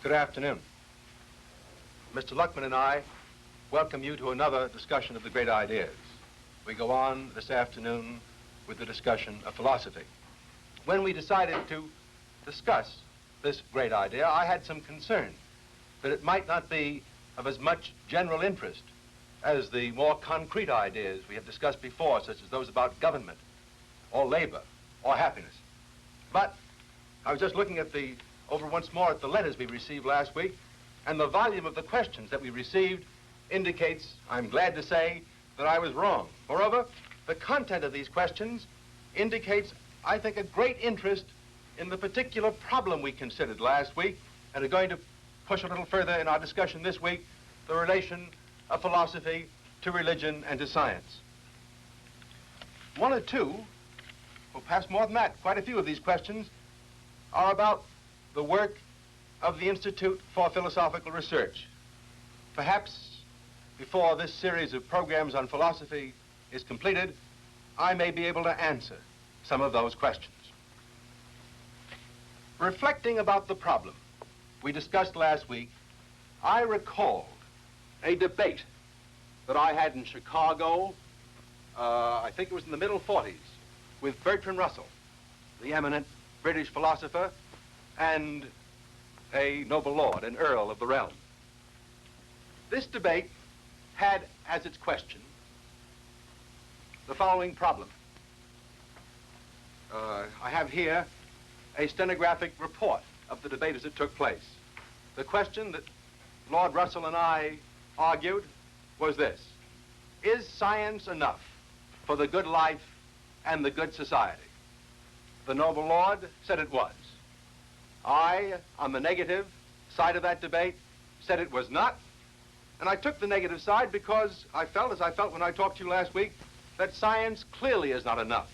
Good afternoon. Mr. Luckman and I welcome you to another discussion of the great ideas. We go on this afternoon with the discussion of philosophy. When we decided to discuss this great idea, I had some concern that it might not be of as much general interest as the more concrete ideas we have discussed before, such as those about government, or labor, or happiness. But I was just looking over once more at the letters we received last week, and the volume of the questions that we received indicates, I'm glad to say, that I was wrong. Moreover, the content of these questions indicates, I think, a great interest in the particular problem we considered last week, and are going to push a little further in our discussion this week, the relation of philosophy to religion and to science. One or two, or perhaps more than that, quite a few of these questions are about the work of the Institute for Philosophical Research. Perhaps before this series of programs on philosophy is completed, I may be able to answer some of those questions. Reflecting about the problem we discussed last week, I recalled a debate that I had in Chicago, I think it was in the middle 40s, with Bertrand Russell, the eminent British philosopher and a noble lord, an earl of the realm. This debate had as its question the following problem. I have here a stenographic report of the debate as it took place. The question that Lord Russell and I argued was this: is science enough for the good life and the good society? The noble lord said it was. I, on the negative side of that debate, said it was not. And I took the negative side because I felt, as I felt when I talked to you last week, that science clearly is not enough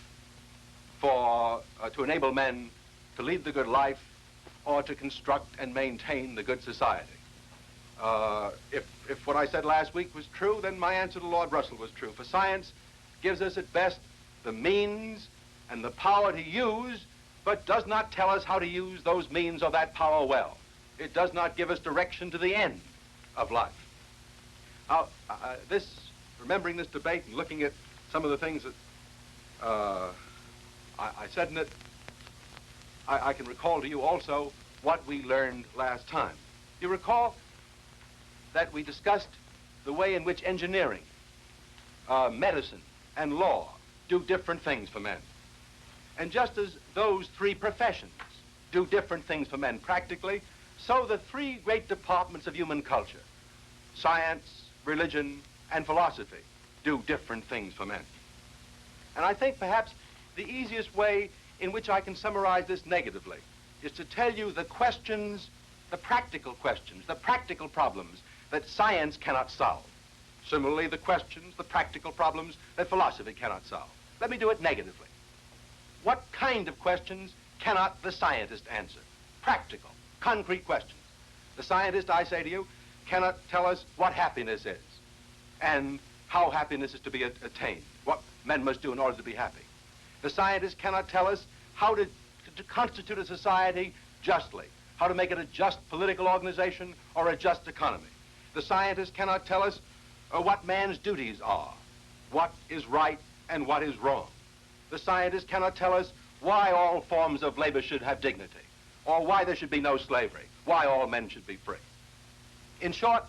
to enable men to lead the good life or to construct and maintain the good society. If what I said last week was true, then my answer to Lord Russell was true. For science gives us at best the means and the power to use, but does not tell us how to use those means or that power well. It does not give us direction to the end of life. Now, remembering this debate and looking at some of the things that I said in it, I can recall to you also what we learned last time. You recall that we discussed the way in which engineering, medicine, and law do different things for men. And just as those three professions do different things for men practically, so the three great departments of human culture, science, religion, and philosophy, do different things for men. And I think perhaps the easiest way in which I can summarize this negatively is to tell you the questions, the practical questions, the practical problems that science cannot solve. Similarly, the questions, the practical problems that philosophy cannot solve. Let me do it negatively. What kind of questions cannot the scientist answer? Practical, concrete questions. The scientist, I say to you, cannot tell us what happiness is and how happiness is to be attained, what men must do in order to be happy. The scientist cannot tell us how to constitute a society justly, how to make it a just political organization or a just economy. The scientist cannot tell us what man's duties are, what is right and what is wrong. The scientist cannot tell us why all forms of labor should have dignity, or why there should be no slavery, why all men should be free. In short,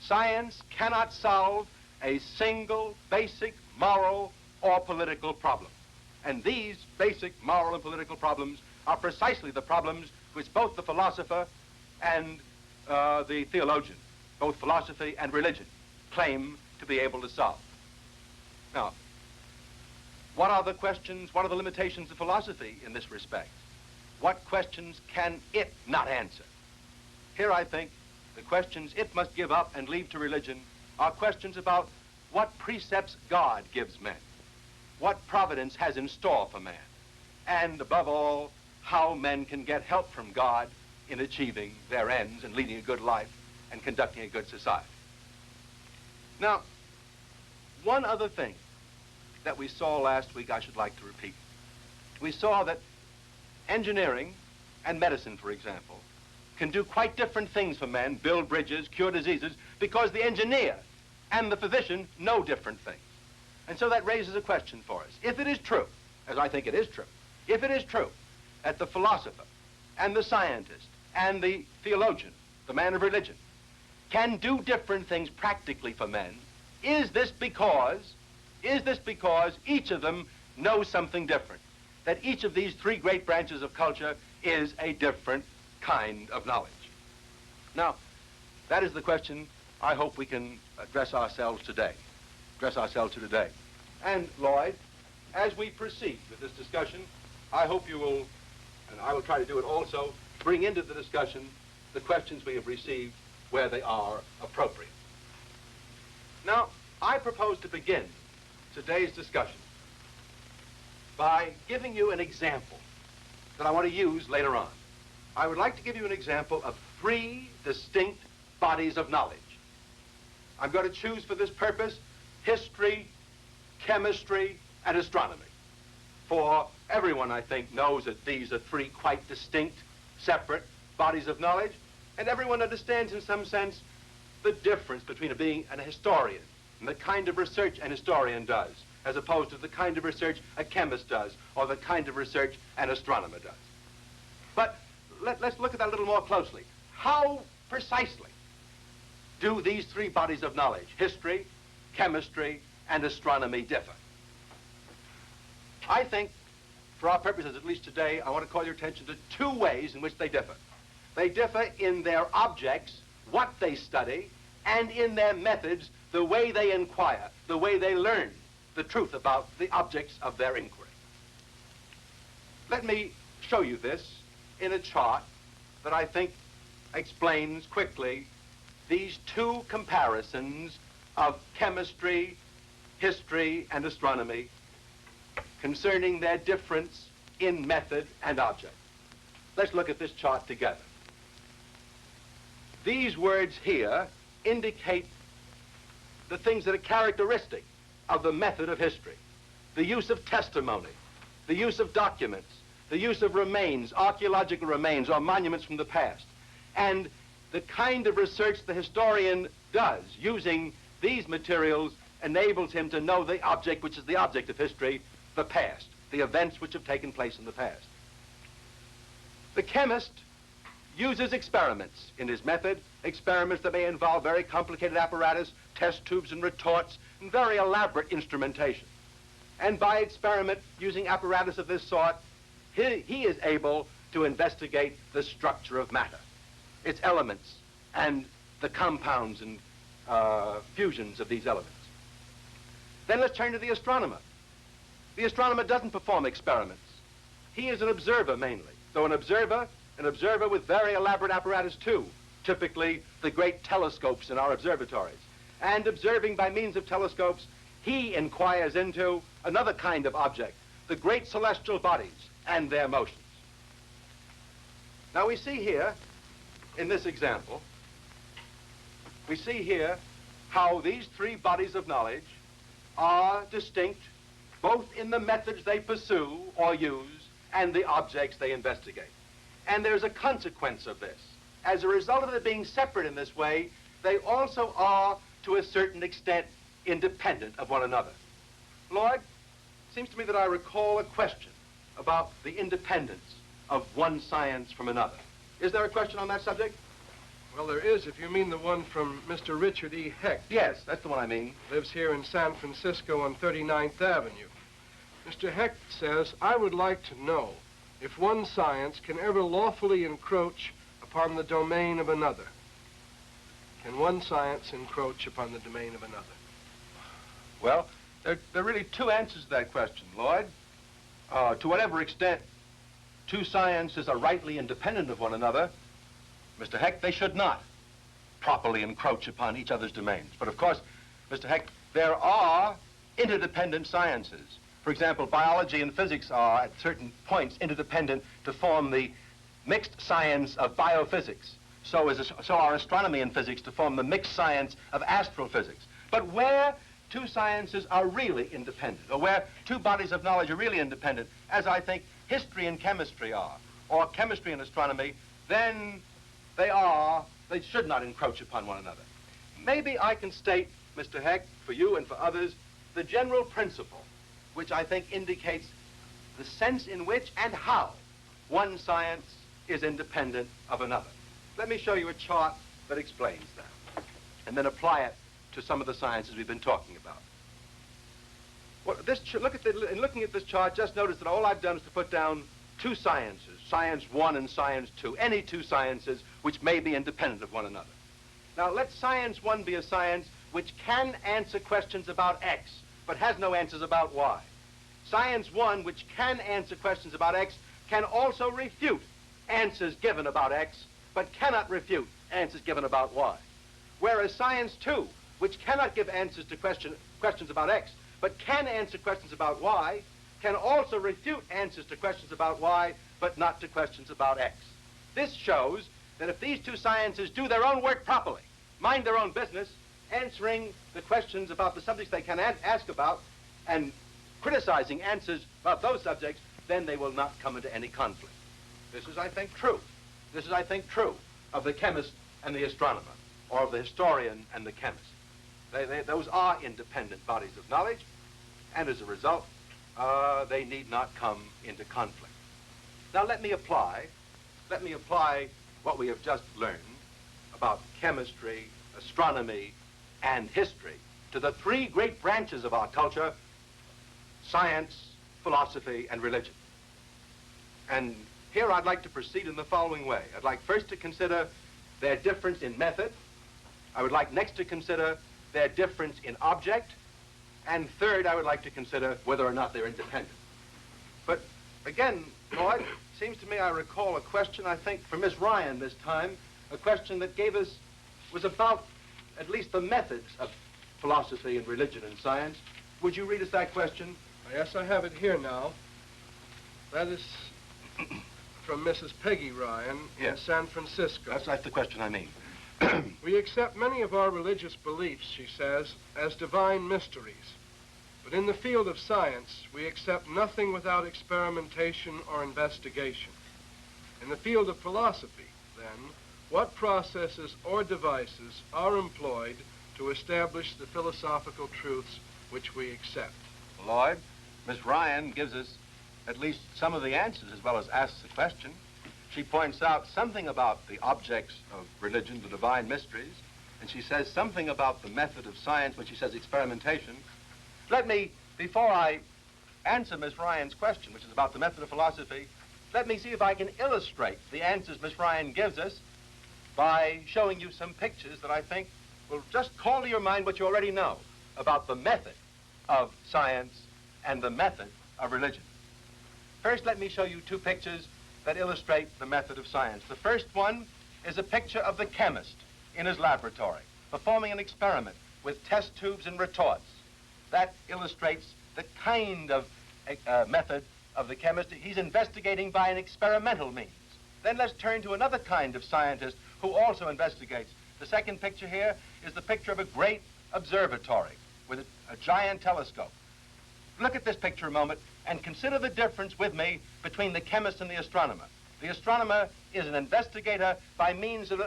science cannot solve a single basic moral or political problem. And these basic moral and political problems are precisely the problems which both the philosopher and the theologian, both philosophy and religion, claim to be able to solve. Now, what are the questions, what are the limitations of philosophy in this respect? What questions can it not answer? Here, I think, the questions it must give up and leave to religion are questions about what precepts God gives men, what providence has in store for man, and above all, how men can get help from God in achieving their ends and leading a good life and conducting a good society. Now, one other thing that we saw last week I should like to repeat. We saw that engineering and medicine, for example, can do quite different things for men, build bridges, cure diseases, because the engineer and the physician know different things. And so that raises a question for us. If it is true, as I think it is true, if it is true that the philosopher and the scientist and the theologian, the man of religion, can do different things practically for men, is this because each of them knows something different? That each of these three great branches of culture is a different kind of knowledge. Now, that is the question I hope we can address ourselves to today. And Lloyd, as we proceed with this discussion, I hope you will, and I will try to do it also, bring into the discussion the questions we have received where they are appropriate. Now, I propose to begin today's discussion by giving you an example that I want to use later on. I would like to give you an example of three distinct bodies of knowledge. I'm going to choose for this purpose history, chemistry, and astronomy. For everyone, I think, knows that these are three quite distinct, separate bodies of knowledge, and everyone understands in some sense the difference between being a historian and the kind of research an historian does, as opposed to the kind of research a chemist does, or the kind of research an astronomer does. But let's look at that a little more closely. How precisely do these three bodies of knowledge, history, chemistry, and astronomy, differ? I think, for our purposes at least today, I want to call your attention to two ways in which they differ. They differ in their objects, what they study, and in their methods, the way they inquire, the way they learn the truth about the objects of their inquiry. Let me show you this in a chart that I think explains quickly these two comparisons of chemistry, history, and astronomy concerning their difference in method and object. Let's look at this chart together. These words here indicate the things that are characteristic of the method of history. The use of testimony, the use of documents, the use of remains, archaeological remains or monuments from the past, and the kind of research the historian does using these materials enables him to know the object which is the object of history, the past, the events which have taken place in the past. The chemist uses experiments in his method, experiments that may involve very complicated apparatus, test tubes and retorts, and very elaborate instrumentation. And by experiment using apparatus of this sort, he is able to investigate the structure of matter, its elements, and the compounds and fusions of these elements. Then let's turn to the astronomer. The astronomer doesn't perform experiments. He is an observer mainly, though an observer with very elaborate apparatus too, typically the great telescopes in our observatories. And observing by means of telescopes, he inquires into another kind of object, the great celestial bodies and their motions. Now we see here, in this example, we see here how these three bodies of knowledge are distinct both in the methods they pursue or use and the objects they investigate. And there's a consequence of this. As a result of it being separate in this way, they also are, to a certain extent, independent of one another. Lloyd, it seems to me that I recall a question about the independence of one science from another. Is there a question on that subject? Well, there is, if you mean the one from Mr. Richard E. Hecht. Yes, that's the one I mean. Lives here in San Francisco on 39th Avenue. Mr. Hecht says, I would like to know if one science can ever lawfully encroach upon the domain of another. Can one science encroach upon the domain of another? Well, there are really two answers to that question, Lloyd. To whatever extent two sciences are rightly independent of one another, Mr. Hecht, they should not properly encroach upon each other's domains. But of course, Mr. Hecht, there are interdependent sciences. For example, biology and physics are, at certain points, interdependent to form the mixed science of biophysics. So are astronomy and physics to form the mixed science of astrophysics. But where two sciences are really independent, or where two bodies of knowledge are really independent, as I think history and chemistry are, or chemistry and astronomy, then they should not encroach upon one another. Maybe I can state, Mr. Heck, for you and for others, the general principle, which I think indicates the sense in which and how one science is independent of another. Let me show you a chart that explains that, and then apply it to some of the sciences we've been talking about. Well, in looking at this chart, just notice that all I've done is to put down two sciences, Science 1 and Science 2, any two sciences which may be independent of one another. Now, let Science 1 be a science which can answer questions about X, but has no answers about Y. Science 1, which can answer questions about X, can also refute answers given about X, but cannot refute answers given about Y. Whereas Science 2, which cannot give answers to questions about X, but can answer questions about Y, can also refute answers to questions about Y, but not to questions about X. This shows that if these two sciences do their own work properly, mind their own business, answering the questions about the subjects they can ask about, and criticizing answers about those subjects, then they will not come into any conflict. This is, I think, true. This is, I think, true of the chemist and the astronomer, or of the historian and the chemist. Those are independent bodies of knowledge, and as a result, they need not come into conflict. Now let me apply what we have just learned about chemistry, astronomy, and history to the three great branches of our culture: science, philosophy, and religion. And here I'd like to proceed in the following way. I'd like first to consider their difference in method. I would like next to consider their difference in object. And third, I would like to consider whether or not they're independent. But again, Lloyd, it seems to me I recall a question, I think, for Miss Ryan this time, a question that was about at least the methods of philosophy and religion and science. Would you read us that question? Yes, I have it here now. That is from Mrs. Peggy Ryan in San Francisco. That's the question I mean. We accept many of our religious beliefs, she says, as divine mysteries. But in the field of science, we accept nothing without experimentation or investigation. In the field of philosophy, then, what processes or devices are employed to establish the philosophical truths which we accept? Lloyd, Miss Ryan gives us at least some of the answers as well as asks the question. She points out something about the objects of religion, the divine mysteries, and she says something about the method of science when she says experimentation. Let me, before I answer Miss Ryan's question, which is about the method of philosophy, let me see if I can illustrate the answers Miss Ryan gives us by showing you some pictures that I think will just call to your mind what you already know about the method of science and the method of religion. First, let me show you two pictures that illustrate the method of science. The first one is a picture of the chemist in his laboratory, performing an experiment with test tubes and retorts. That illustrates the kind of method of the chemist. He's investigating by an experimental means. Then let's turn to another kind of scientist who also investigates. The second picture here is the picture of a great observatory with a giant telescope. Look at this picture a moment and consider the difference with me between the chemist and the astronomer. The astronomer is an investigator by means of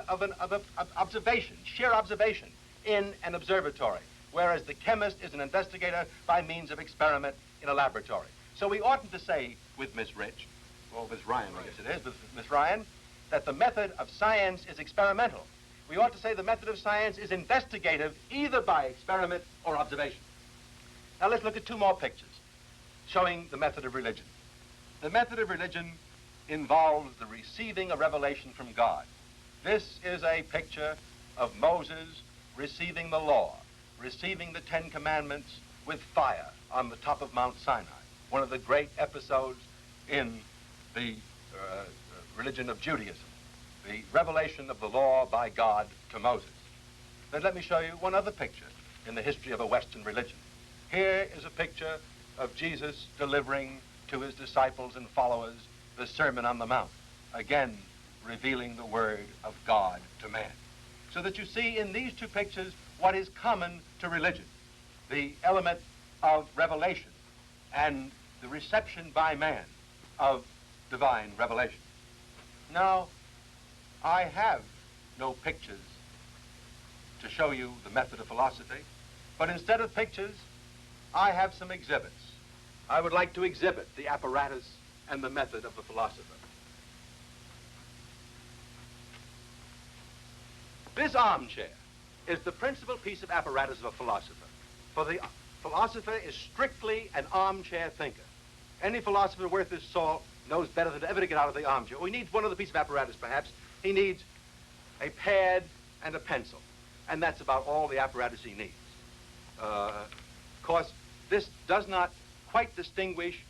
observation, sheer observation in an observatory, whereas the chemist is an investigator by means of experiment in a laboratory. So we oughtn't to say with Miss Rich, or Miss Ryan, I guess it is, with Miss Ryan, that the method of science is experimental. We ought to say the method of science is investigative, either by experiment or observation. Now let's look at two more pictures showing the method of religion. The method of religion involves the receiving a revelation from God. This is a picture of Moses receiving the law, receiving the Ten Commandments with fire on the top of Mount Sinai, one of the great episodes in the religion of Judaism, the revelation of the law by God to Moses. Then let me show you one other picture in the history of a Western religion. Here is a picture of Jesus delivering to his disciples and followers the Sermon on the Mount, again revealing the word of God to man. So that you see in these two pictures what is common to religion, the element of revelation and the reception by man of divine revelation. Now, I have no pictures to show you the method of philosophy, but instead of pictures, I have some exhibits. I would like to exhibit the apparatus and the method of the philosopher. This armchair is the principal piece of apparatus of a philosopher. For the philosopher is strictly an armchair thinker. Any philosopher worth his salt knows better than ever to get out of the armchair. Well, he needs one other piece of apparatus, perhaps. He needs a pad and a pencil. And that's about all the apparatus he needs. Of course, this does not quite distinguish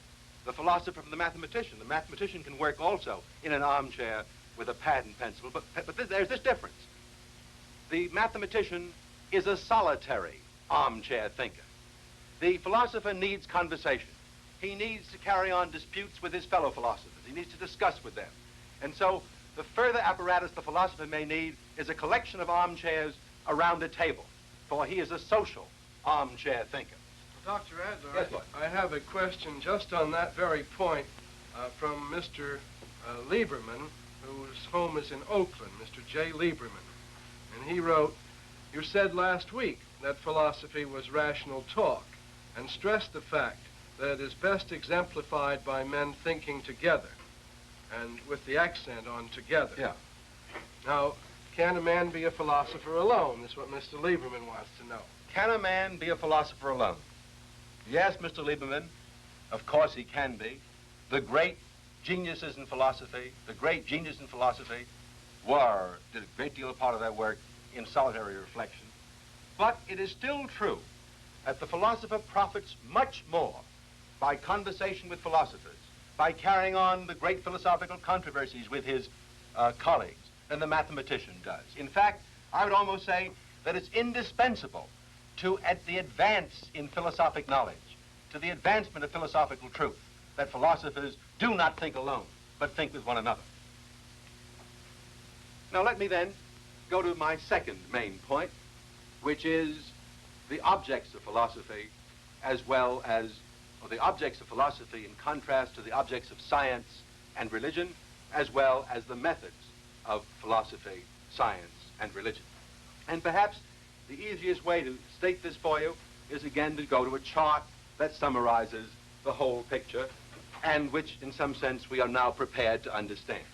the philosopher from the mathematician. The mathematician can work also in an armchair with a pad and pencil, but there's this difference. The mathematician is a solitary armchair thinker. The philosopher needs conversation. He needs to carry on disputes with his fellow philosophers. He needs to discuss with them. And so the further apparatus the philosopher may need is a collection of armchairs around a table, for he is a social armchair thinker. Dr. Adler, Yes, Lloyd. I have a question just on that very point from Mr. Lieberman, whose home is in Oakland, Mr. J. Lieberman. And he wrote, "You said last week that philosophy was rational talk and stressed the fact that it is best exemplified by men thinking together, and with the accent on together." Yeah. Now, can a man be a philosopher alone? That's what Mr. Lieberman wants to know. Can a man be a philosopher alone? Yes, Mr. Lieberman, of course he can be. The great geniuses in philosophy, did a great deal of part of their work in solitary reflection. But it is still true that the philosopher profits much more by conversation with philosophers, by carrying on the great philosophical controversies with his colleagues, than the mathematician does. In fact, I would almost say that it's indispensable to the advance in philosophic knowledge, to the advancement of philosophical truth, that philosophers do not think alone, but think with one another. Now let me then go to my second main point, which is the objects of philosophy as well as, or the objects of philosophy in contrast to the objects of science and religion, as well as the methods of philosophy, science, and religion. And perhaps the easiest way to state this for you is again to go to a chart that summarizes the whole picture and which in some sense we are now prepared to understand.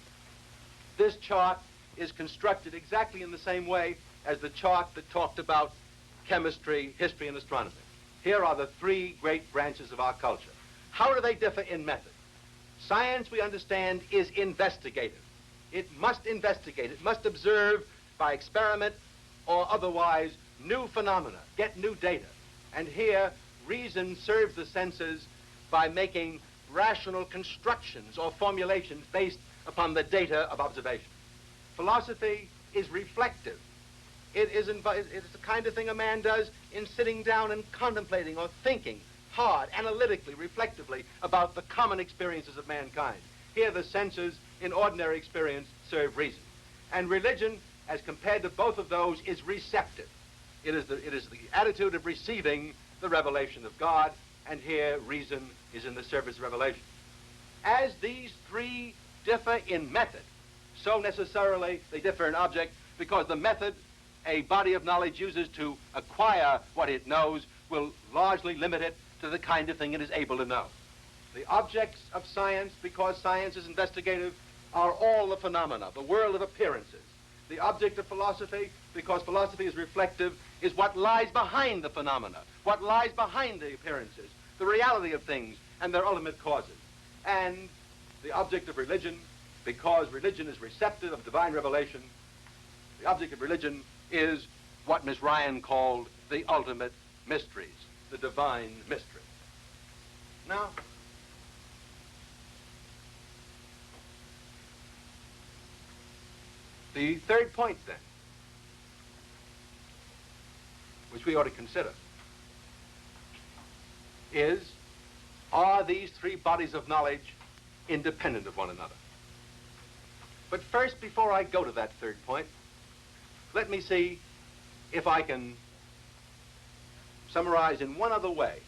This chart is constructed exactly in the same way as the chart that talked about chemistry, history, and astronomy. Here are the three great branches of our culture. How do they differ in method? Science, we understand, is investigative. It must investigate. It must observe by experiment or otherwise new phenomena, get new data. And here, reason serves the senses by making rational constructions or formulations based upon the data of observation. Philosophy is reflective. It's the kind of thing a man does in sitting down and contemplating or thinking hard, analytically, reflectively about the common experiences of mankind. Here the senses in ordinary experience serve reason. And religion, as compared to both of those, is receptive. It is the attitude of receiving the revelation of God, and here reason is in the service of revelation. As these three differ in method, so necessarily they differ in object, because the method a body of knowledge uses to acquire what it knows will largely limit it to the kind of thing it is able to know. The objects of science, because science is investigative, are all the phenomena, the world of appearances. The object of philosophy, because philosophy is reflective, is what lies behind the phenomena, what lies behind the appearances, the reality of things and their ultimate causes. And the object of religion, because religion is receptive of divine revelation, the object of religion is what Miss Ryan called the ultimate mysteries, the divine mystery. Now, the third point then, which we ought to consider, is, are these three bodies of knowledge independent of one another? But first, before I go to that third point, let me see if I can summarize in one other way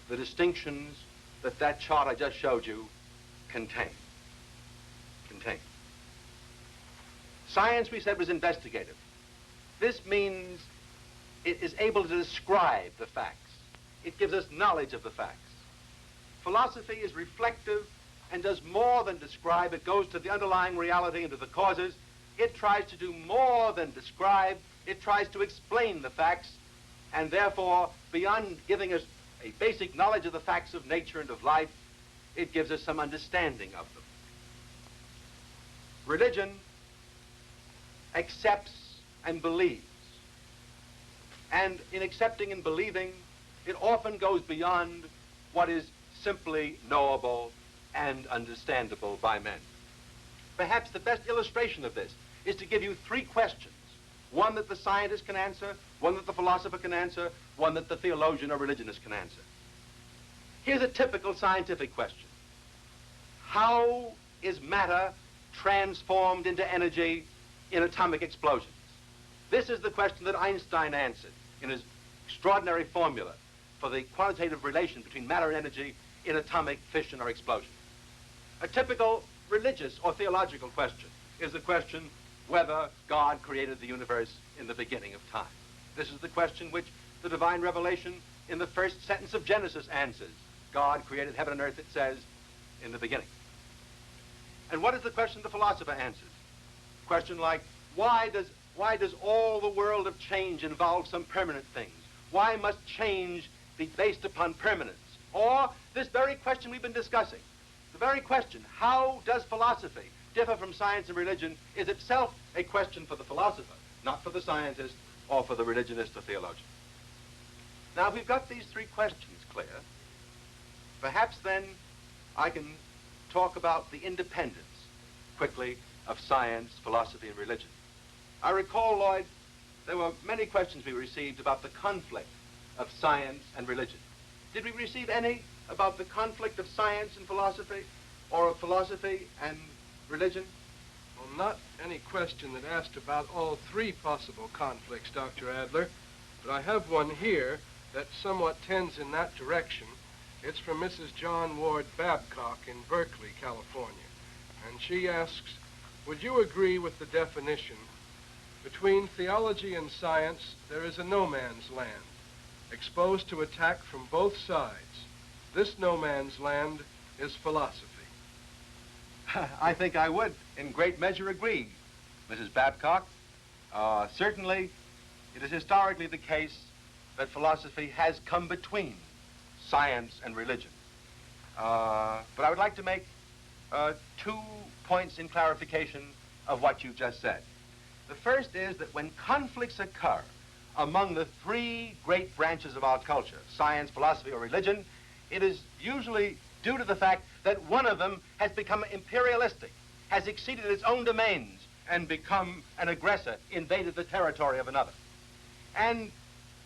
the distinctions that that chart I just showed you contain. Science, we said, was investigative. This means it is able to describe the facts. It gives us knowledge of the facts. Philosophy is reflective and does more than describe. It goes to the underlying reality and to the causes. It tries to do more than describe. It tries to explain the facts, and therefore, beyond giving us a basic knowledge of the facts of nature and of life, it gives us some understanding of them. Religion accepts and believes. And in accepting and believing, it often goes beyond what is simply knowable and understandable by men. Perhaps the best illustration of this is to give you three questions. One that the scientist can answer, one that the philosopher can answer, one that the theologian or religionist can answer. Here's a typical scientific question. How is matter transformed into energy in atomic explosions? This is the question that Einstein answered in his extraordinary formula for the quantitative relation between matter and energy in atomic fission or explosion. A typical religious or theological question is the question whether God created the universe in the beginning of time. This is the question which the divine revelation in the first sentence of Genesis answers. God created heaven and earth, it says, in the beginning. And what is the question the philosopher answers? A question like, why does all the world of change involve some permanent things? Why must change be based upon permanence? Or this very question we've been discussing, the very question, how does philosophy differ from science and religion, is itself a question for the philosopher, not for the scientist or for the religionist or theologian. Now, if we've got these three questions clear, perhaps then I can talk about the independence, quickly, of science, philosophy, and religion. I recall, Lloyd, there were many questions we received about the conflict of science and religion. Did we receive any about the conflict of science and philosophy, or of philosophy and religion? Well, not any question that asked about all three possible conflicts, Dr. Adler, but I have one here that somewhat tends in that direction. It's from Mrs. John Ward Babcock in Berkeley, California. And she asks, would you agree with the definition, between theology and science, there is a no man's land, exposed to attack from both sides. This no man's land is philosophy. I think I would, in great measure, agree, Mrs. Babcock. Certainly, it is historically the case that philosophy has come between science and religion. But I would like to make 2 points in clarification of what you've just said. The first is that when conflicts occur among the three great branches of our culture, science, philosophy, or religion, it is usually due to the fact that one of them has become imperialistic, has exceeded its own domains, and become an aggressor, invaded the territory of another. And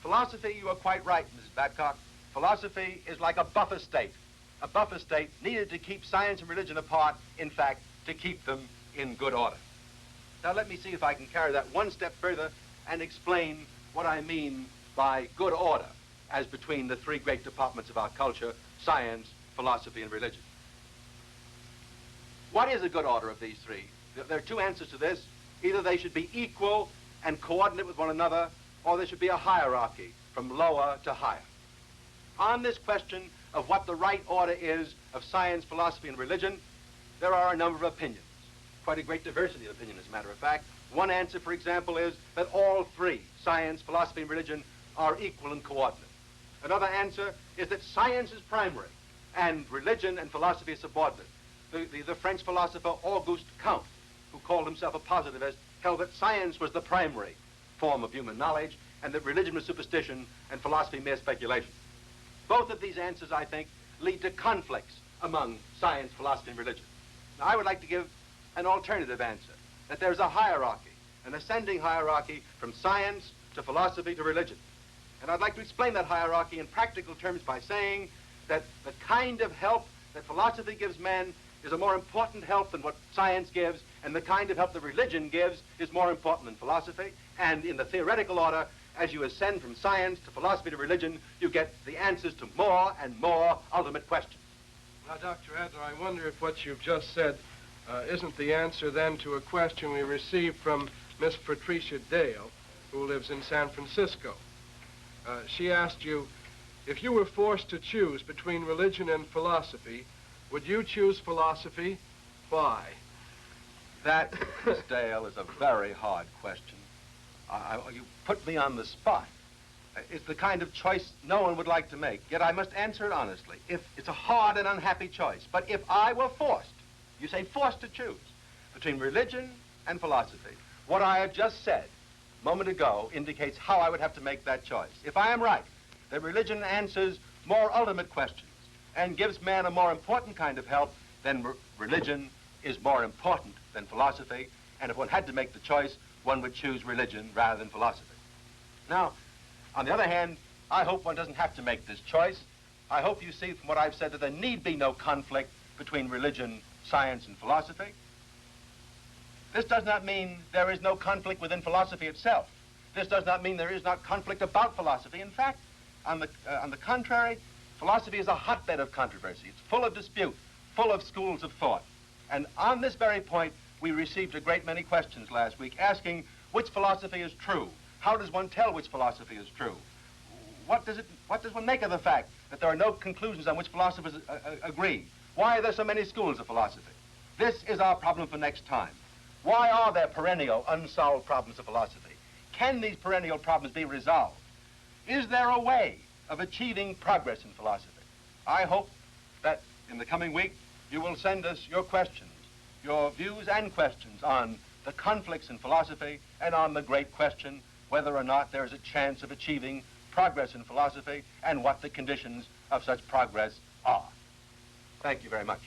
philosophy, you are quite right, Mrs. Babcock, philosophy is like a buffer state needed to keep science and religion apart, in fact, to keep them in good order. Now let me see if I can carry that one step further and explain what I mean by good order as between the three great departments of our culture, science, philosophy, and religion. What is a good order of these three? There are two answers to this. Either they should be equal and coordinate with one another, or there should be a hierarchy from lower to higher. On this question of what the right order is of science, philosophy, and religion, there are a number of opinions. Quite a great diversity of opinion, as a matter of fact. One answer, for example, is that all three, science, philosophy, and religion, are equal and coordinate. Another answer is that science is primary, and religion and philosophy is subordinate. The French philosopher Auguste Comte, who called himself a positivist, held that science was the primary form of human knowledge, and that religion was superstition and philosophy mere speculation. Both of these answers, I think, lead to conflicts among science, philosophy, and religion. Now, I would like to give an alternative answer, that there's a hierarchy, an ascending hierarchy from science to philosophy to religion. And I'd like to explain that hierarchy in practical terms by saying that the kind of help that philosophy gives men is a more important help than what science gives, and the kind of help that religion gives is more important than philosophy. And in the theoretical order, as you ascend from science to philosophy to religion, you get the answers to more and more ultimate questions. Now, Dr. Adler, I wonder if what you've just said isn't the answer then to a question we received from Miss Patricia Dale, who lives in San Francisco. She asked you, if you were forced to choose between religion and philosophy, would you choose philosophy? Why? That, Miss Dale, is a very hard question. You put me on the spot. It's the kind of choice no one would like to make, yet I must answer it honestly. It's a hard and unhappy choice, but if I were forced, you say forced to choose, between religion and philosophy, what I have just said a moment ago indicates how I would have to make that choice. If I am right, that religion answers more ultimate questions and gives man a more important kind of help, then religion is more important than philosophy, and if one had to make the choice, one would choose religion rather than philosophy. Now, on the other hand, I hope one doesn't have to make this choice. I hope you see from what I've said that there need be no conflict between religion, science, and philosophy. This does not mean there is no conflict within philosophy itself. This does not mean there is not conflict about philosophy. In fact, on the contrary, philosophy is a hotbed of controversy. It's full of dispute, full of schools of thought. And on this very point, we received a great many questions last week asking which philosophy is true. How does one tell which philosophy is true? What does one make of the fact that there are no conclusions on which philosophers agree? Why are there so many schools of philosophy? This is our problem for next time. Why are there perennial, unsolved problems of philosophy? Can these perennial problems be resolved? Is there a way of achieving progress in philosophy? I hope that in the coming week you will send us your questions, your views and questions on the conflicts in philosophy and on the great question whether or not there is a chance of achieving progress in philosophy and what the conditions of such progress are. Thank you very much.